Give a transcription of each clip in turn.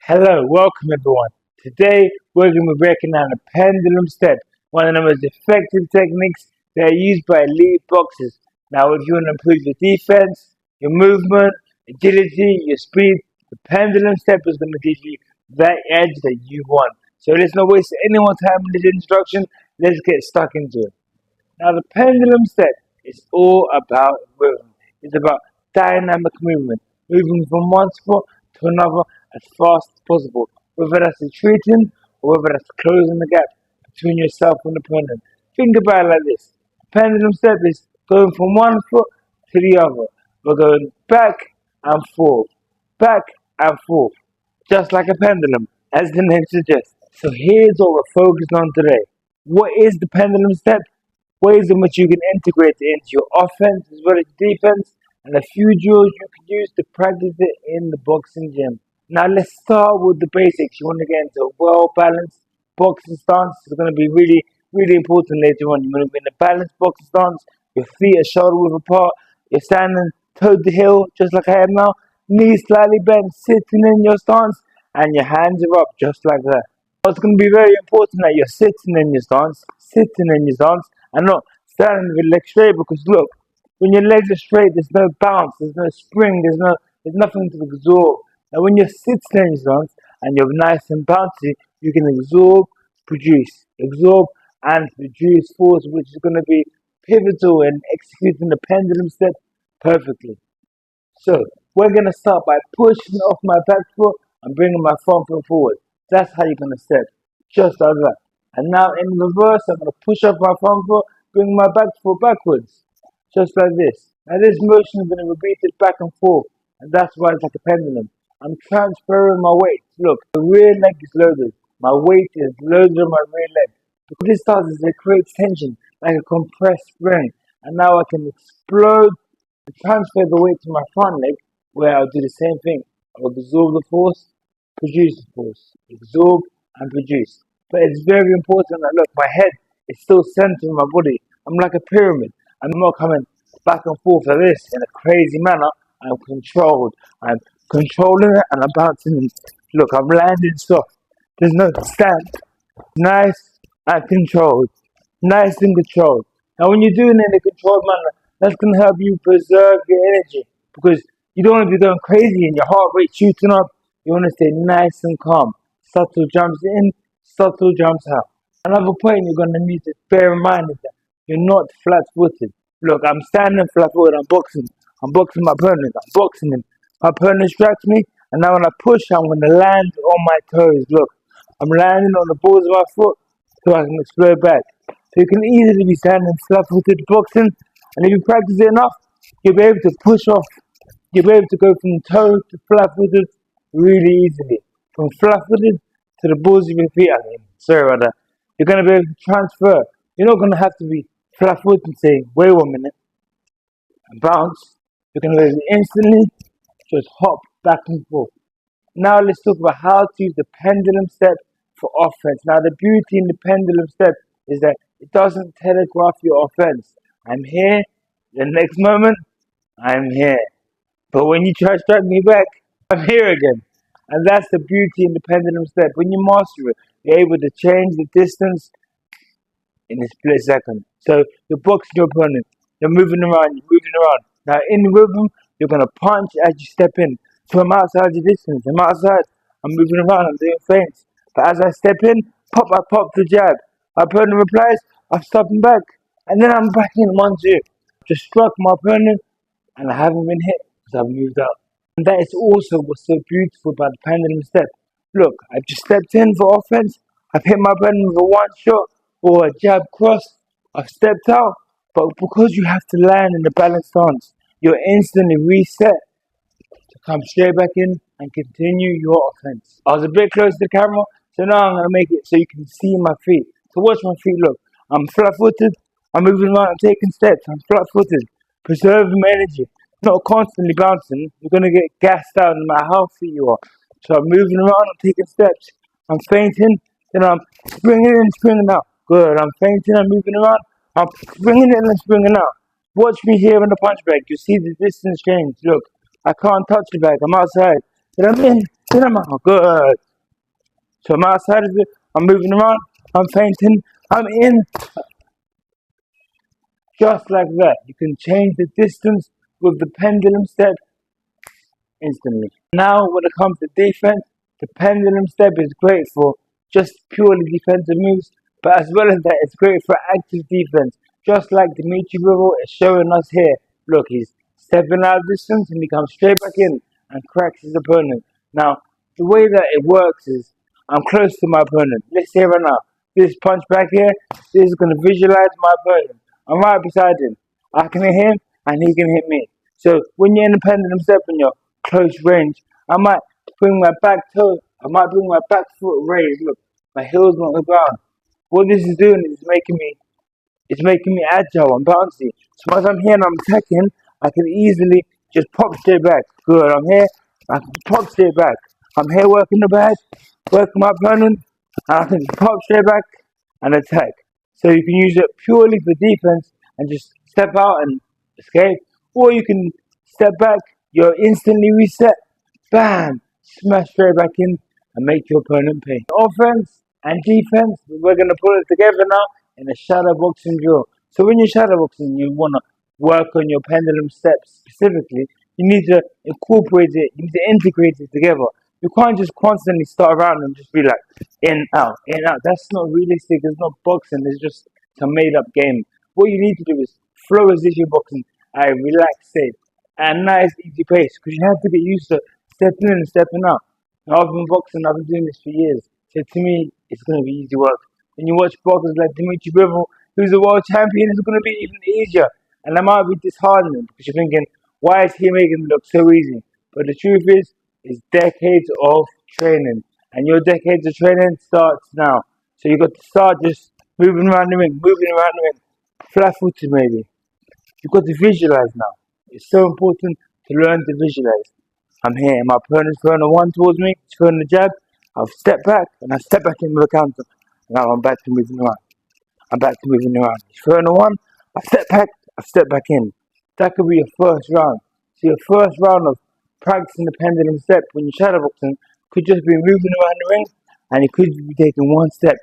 Hello, welcome everyone. Today we're going to be breaking down the pendulum step, one of the most effective techniques that are used by elite boxers. Now, if you want to improve your defense, your movement, agility, your speed, the pendulum step is going to give you that edge that you want. So let's not waste any more time in this introduction. Let's get stuck into it. Now, the pendulum step is all about movement. It's about dynamic movement, moving from one spot to another as fast as possible, whether that's retreating or whether that's closing the gap between yourself and the opponent. Think about it like this. The pendulum step is going from one foot to the other. We're going back and back and forth, just like a pendulum, as the name suggests. So here's what we're focused on today. What is the pendulum step? Ways in which you can integrate it into your offense as well as defense, and a few drills you can use to practice it in the boxing gym. Now let's start with the basics. You want to get into a well-balanced boxing stance. It's going to be really important later on. You want to be in a balanced boxing stance. Your feet are shoulder width apart. You're standing toe to heel, just like I am now. Knees slightly bent, sitting in your stance, and your hands are up, just like that. It's going to be very important that you're sitting in your stance, and not standing with your legs straight, because look, when your legs are straight, there's no bounce, there's no spring, there's nothing to absorb. And when you're sitting in your stance and you're nice and bouncy, you can absorb and produce force, which is going to be pivotal in executing the pendulum step perfectly. So we're going to start by pushing off my back foot and bringing my front foot forward. That's how you're going to step, just like that. And now in reverse, I'm going to push off my front foot, bring my back foot backwards, just like this. Now this motion is going to be repeated back and forth, and that's why it's like a pendulum. I'm transferring my weight. Look, the rear leg is loaded. My weight is loaded on my rear leg. What this does is it creates tension, like a compressed spring. And now I can explode and transfer the weight to my front leg, where I'll do the same thing. I'll absorb the force, produce the force, absorb and produce. But it's very important that, look, my head is still centered in my body. I'm like a pyramid. I'm not coming back and forth like this in a crazy manner. I'm controlled. I'm controlling it and I'm bouncing it. Look, I'm landing soft. There's no stand. Nice and controlled. Nice and controlled. Now, when you're doing it in a controlled manner, that's going to help you preserve your energy, because you don't want to be going crazy and your heart rate shooting up. You want to stay nice and calm. Subtle jumps in, subtle jumps out. Another point you're going to need to bear in mind is that you're not flat-footed. Look, I'm standing flat-footed, I'm boxing my opponent, I'm boxing him. My opponent strikes me, and now when I push, I'm going to land on my toes. Look, I'm landing on the balls of my foot so I can explode back. So you can easily be standing flat-footed boxing, and if you practice it enough, you'll be able to push off. You'll be able to go from toe to flat-footed really easily. From flat-footed to the balls of your feet, sorry about that. You're going to be able to transfer. You're not going to have to be flat-footed and say, wait 1 minute, and bounce. You're going to be able to instantly just hop back and forth. Now let's talk about how to use the pendulum step for offense. Now the beauty in the pendulum step is that it doesn't telegraph your offense. I'm here, the next moment, I'm here. But when you try to strike me back, I'm here again. And that's the beauty in the pendulum step. When you master it, you're able to change the distance in a split second. So you're boxing your opponent, you're moving around. Now in the rhythm, you're going to punch as you step in. So I'm outside the distance, I'm outside, I'm moving around, I'm doing feints. But as I step in, I pop the jab. My opponent replies, I'm stepping back. And then I'm back in 1-2. Just struck my opponent, and I haven't been hit because I've moved out. And that is also what's so beautiful about the pendulum step. Look, I've just stepped in for offense, I've hit my opponent with a one shot or a jab cross, I've stepped out, but because you have to land in the balanced stance, you're instantly reset to come straight back in and continue your offense. I was a bit close to the camera, so now I'm going to make it so you can see my feet. So watch my feet, look. I'm flat-footed, I'm moving around, I'm taking steps, I'm flat-footed, preserving my energy, not constantly bouncing. You're going to get gassed out no matter how fit you are. So I'm moving around, I'm taking steps, I'm feinting, then I'm springing in and springing out. Good, I'm feinting, I'm moving around, I'm springing in and springing out. Watch me here in the punch bag. You see the distance change. Look, I can't touch the bag. I'm outside. Then I'm in. Then I'm out. Good. So I'm outside of it. I'm moving around. I'm fainting. I'm in. Just like that. You can change the distance with the pendulum step instantly. Now, when it comes to defense, the pendulum step is great for just purely defensive moves, but as well as that, it's great for active defense. Just like Dmitry Bivol is showing us here. Look, he's stepping out of distance and he comes straight back in and cracks his opponent. Now, the way that it works is I'm close to my opponent. Let's say right now, this punch back here, this is going to visualize my opponent. I'm right beside him. I can hit him and he can hit me. So when you're in the pendulum step and you're close range, I might bring my back toe, I might bring my back foot raised. Look, my heel's on the ground. What this is doing is making me agile and bouncy. So as I'm here and I'm attacking, I can easily just pop straight back. Good, I'm here, I can pop straight back. I'm here working the bag, working my opponent, and I can just pop straight back and attack. So you can use it purely for defense and just step out and escape, or you can step back, you're instantly reset, bam, smash straight back in and make your opponent pay. Offense and defense, we're going to put it together now in a shadowboxing drill. So when you're shadowboxing, you want to work on your pendulum steps specifically. You need to incorporate it, you need to integrate it together. You can't just constantly start around and just be like in, out, in, out. That's not realistic. It's not boxing. It's just a made up game. What you need to do is flow as if you're boxing at a relaxed state at a nice, easy pace because you have to get used to stepping in and stepping out. Now, I've been boxing, I've been doing this for years. So to me, it's going to be easy work. When you watch boxers like Dmitry Bivol, who's a world champion, it's going to be even easier. And that might be disheartening because you're thinking, why is he making it look so easy? But the truth is, it's decades of training. And your decades of training starts now. So you got to start just moving around the ring, flat footed maybe. You've got to visualize now. It's so important to learn to visualize. I'm here, my opponent's throwing a one towards me, he's throwing the jab. I'll step back and I step back in with a counter. Now I'm back to moving around. He's throwing a one, I step back in. That could be your first round. So your first round of practicing the pendulum step when you're shadowboxing could just be moving around the ring and it could be taking one step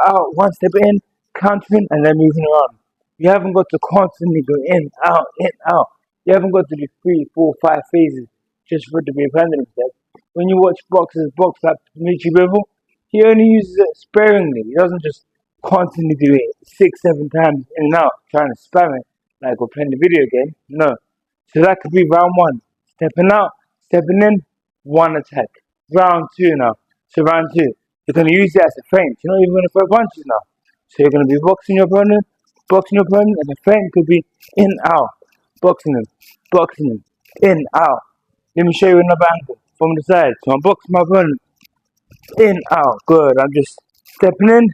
out, one step in, countering and then moving around. You haven't got to constantly go in, out, in, out. You haven't got to do 3, 4, 5 phases just for it to be a pendulum step. When you watch boxers box like Dmitry Bivol, he only uses it sparingly. He doesn't just constantly do it 6, 7 times in and out, trying to spam it like we're playing the video game. No. So that could be round 1. Stepping out, stepping in, 1 attack. Round 2 now. So round 2, you're going to use it as a feint. You're not even going to throw punches now. So you're going to be boxing your opponent, and the feint could be in, out. Boxing him, in, out. Let me show you another angle from the side. So I'm boxing my opponent, in, out. Good. I'm just stepping in,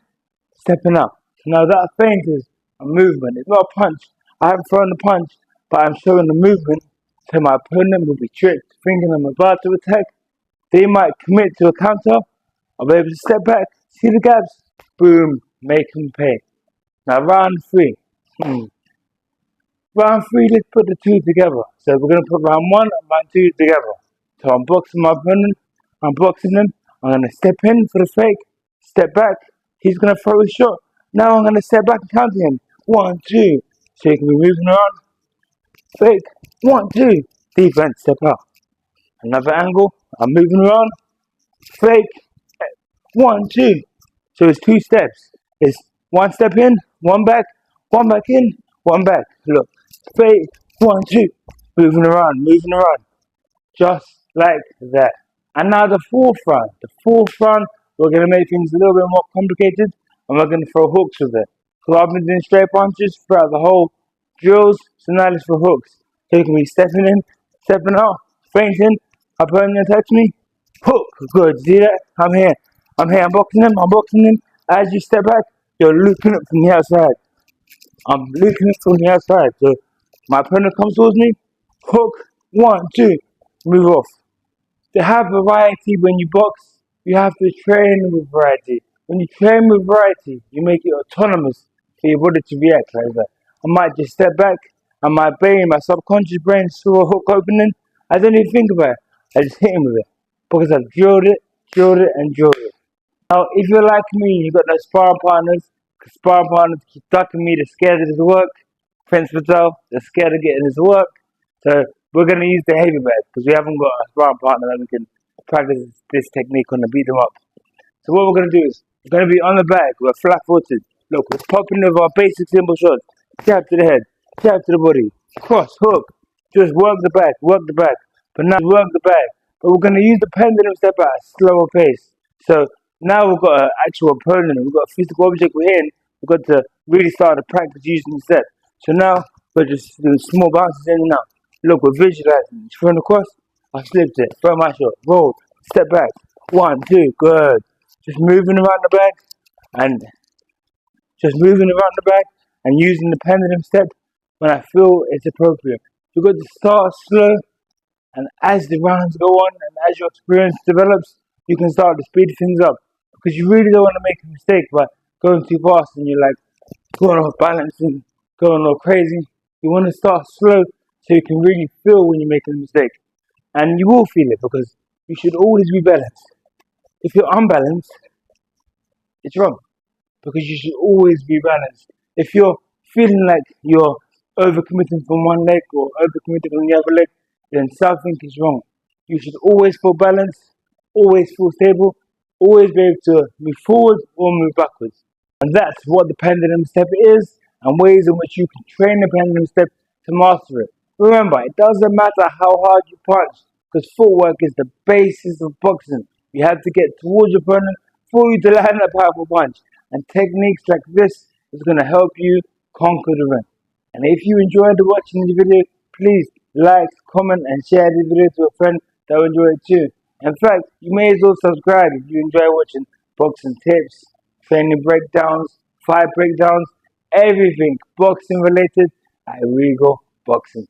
stepping out. Now that feint is a movement. It's not a punch. I haven't thrown the punch, but I'm showing the movement. So my opponent will be tricked, thinking I'm about to attack. They might commit to a counter. I'll be able to step back, see the gaps, boom, make them pay. Now round 3. Round 3, let's put the 2 together. So we're going to put round 1 and round 2 together. So I'm boxing my opponent, I'm boxing him, I'm going to step in for the fake, step back, he's going to throw a shot. Now I'm going to step back and counter him. 1, 2. So you can be moving around, fake, 1, 2, defense, step out. Another angle, I'm moving around, fake, 1, 2. So it's 2 steps. It's 1 step in, 1 back in, 1 back. Look, fake, 1, 2, moving around, just like that. And now the 4th round. We're going to make things a little bit more complicated, and we're going to throw hooks with it. So I've been doing straight punches throughout the whole drills, so now let's throw hooks. So you can be stepping in, stepping out, feinting, opponent attacks me, hook, good, see that? I'm here, I'm boxing him. As you step back, you're looping it from the outside. I'm looping it from the outside. So my opponent comes towards me, hook, 1, 2, move off. To have variety when you box, you have to train with variety. When you train with variety, you make it autonomous for your body to react like that. I might just step back, and my subconscious brain saw a hook opening. I don't even think about it. I just hit him with it. because I've drilled it, and drilled it. Now, if you're like me, you got no sparring partners keep ducking me, they're scared of this work. Prince Patel, they're scared of getting this work. So we're going to use the heavy bag because we haven't got a sparring partner that we can practice this technique on to beat them up. So what we're going to do is, we're going to be on the back, we're flat-footed. Look, we're popping with our basic simple shots. Jab to the head, jab to the body, cross, hook. Just work the back, work the back. But now work the back. But we're going to use the pendulum step at a slower pace. So now we've got an actual opponent, we've got a physical object we're in, we've got to really start to practice using the step. So now we're just doing small bounces in and out. Look, we're visualizing. Thrown across, I slipped it, throw my shot, roll, step back. 1, 2, good. Just moving around the back and using the pendulum step when I feel it's appropriate. You've got to start slow, and as the rounds go on and as your experience develops, you can start to speed things up because you really don't want to make a mistake by going too fast and you're like going off balance and going all crazy. You want to start slow so you can really feel when you're making a mistake, and you will feel it because you should always be balanced. If you're unbalanced, it's wrong because you should always be balanced. If you're feeling like you're overcommitting from one leg or overcommitting on the other leg, then something is wrong. You should always feel balanced, always feel stable, always be able to move forward or move backwards. And that's what the pendulum step is, and ways in which you can train the pendulum step to master it. Remember, it doesn't matter how hard you punch, because footwork is the basis of boxing. You have to get towards your opponent for you to land a powerful punch. And techniques like this is going to help you conquer the ring. And if you enjoyed watching the video, please like, comment, and share the video to a friend that will enjoy it too. In fact, you may as well subscribe if you enjoy watching boxing tips, training breakdowns, fight breakdowns, everything boxing related at Regal Boxing.